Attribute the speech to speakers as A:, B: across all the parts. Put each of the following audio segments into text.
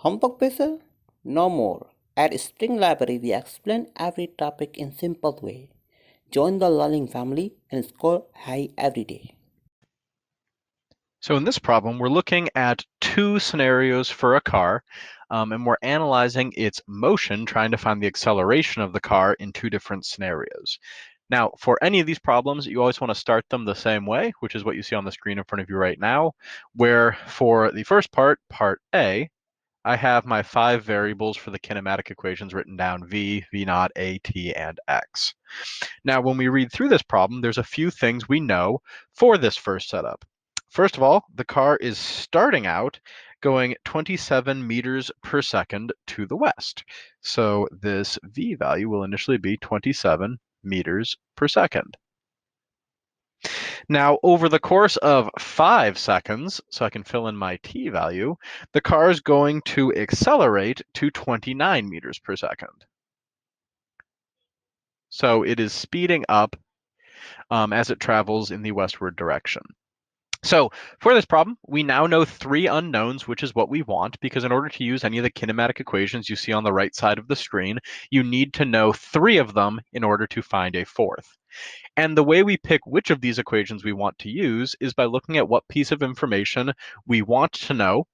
A: Homework pressure? No more. At Spring Library, we explain every topic in simple way. Join the learning family and score high every day.
B: So in this problem, we're looking at two scenarios for a car, and we're analyzing its motion, trying to find the acceleration of the car in two different scenarios. Now, for any of these problems, you always want to start them the same way, which is what you see on the screen in front of you right now, where for the first part, part A, I have my 5 variables for the kinematic equations written down: v, v naught, a, t, and x. Now, when we read through this problem, there's a few things we know for this first setup. First of all, the car is starting out going 27 meters per second to the west. So this v value will initially be 27 meters per second. Now, over the course of 5 seconds, so I can fill in my t value, the car is going to accelerate to 29 meters per second. So it is speeding up as it travels in the westward direction. So for this problem, we now know 3 unknowns, which is what we want, because in order to use any of the kinematic equations you see on the right side of the screen, you need to know 3 of them in order to find a fourth. And the way we pick which of these equations we want to use is by looking at what piece of information we want to know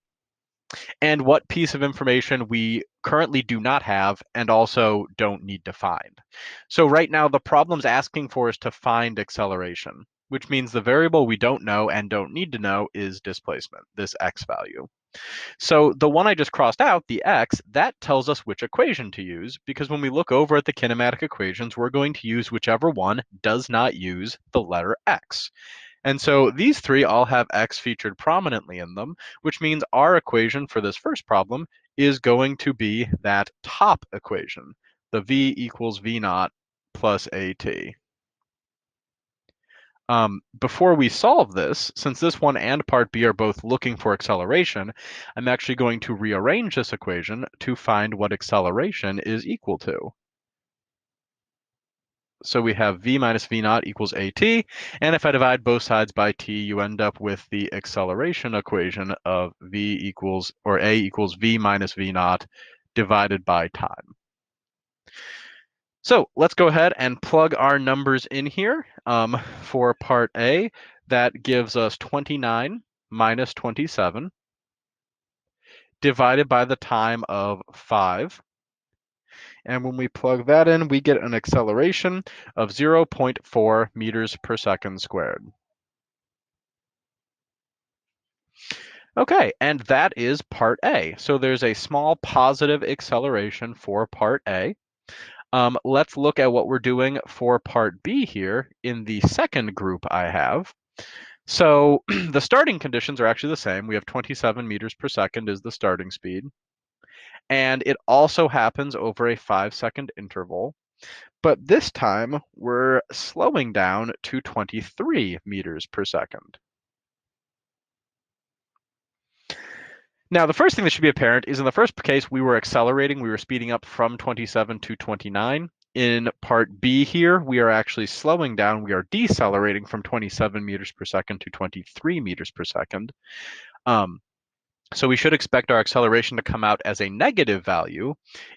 B: and what piece of information we currently do not have and also don't need to find. So right now, the problem's asking for us to find acceleration, which means the variable we don't know and don't need to know is displacement, this x value. So the one I just crossed out, the x, that tells us which equation to use, because when we look over at the kinematic equations, we're going to use whichever one does not use the letter x. And so these 3 all have x featured prominently in them, which means our equation for this first problem is going to be that top equation, the v equals v naught plus at. Before we solve this, since this one and part B are both looking for acceleration, I'm actually going to rearrange this equation to find what acceleration is equal to. So we have v minus v naught equals at, and if I divide both sides by t, you end up with the acceleration equation of v equals, or a equals v minus v naught divided by time. So let's go ahead and plug our numbers in here. For part A, that gives us 29 minus 27 divided by the time of 5. And when we plug that in, we get an acceleration of 0.4 meters per second squared. Okay, and that is part A. So there's a small positive acceleration for part A. Let's look at what we're doing for part B here in the second group I have. So the starting conditions are actually the same. We have 27 meters per second is the starting speed. And it also happens over a 5-second interval. But this time, we're slowing down to 23 meters per second. Now, the first thing that should be apparent is in the first case, we were accelerating. We were speeding up from 27 to 29. In part B here, we are actually slowing down. We are decelerating from 27 meters per second to 23 meters per second. So we should expect our acceleration to come out as a negative value.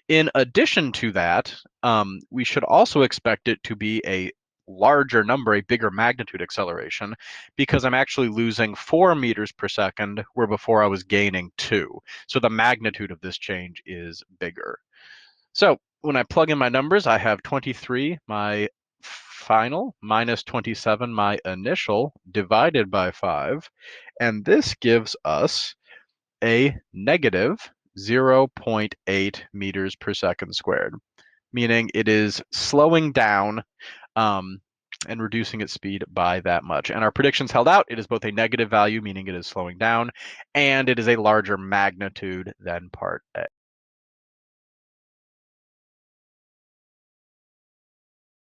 B: In addition to that, we should also expect it to be a larger number, a bigger magnitude acceleration, because I'm actually losing 4 meters per second, where before I was gaining 2. So the magnitude of this change is bigger. So when I plug in my numbers, I have 23, my final, minus 27, my initial, divided by 5. And this gives us a negative 0.8 meters per second squared, meaning it is slowing down and reducing its speed by that much. And our predictions held out. It is both a negative value, meaning it is slowing down, and it is a larger magnitude than part A.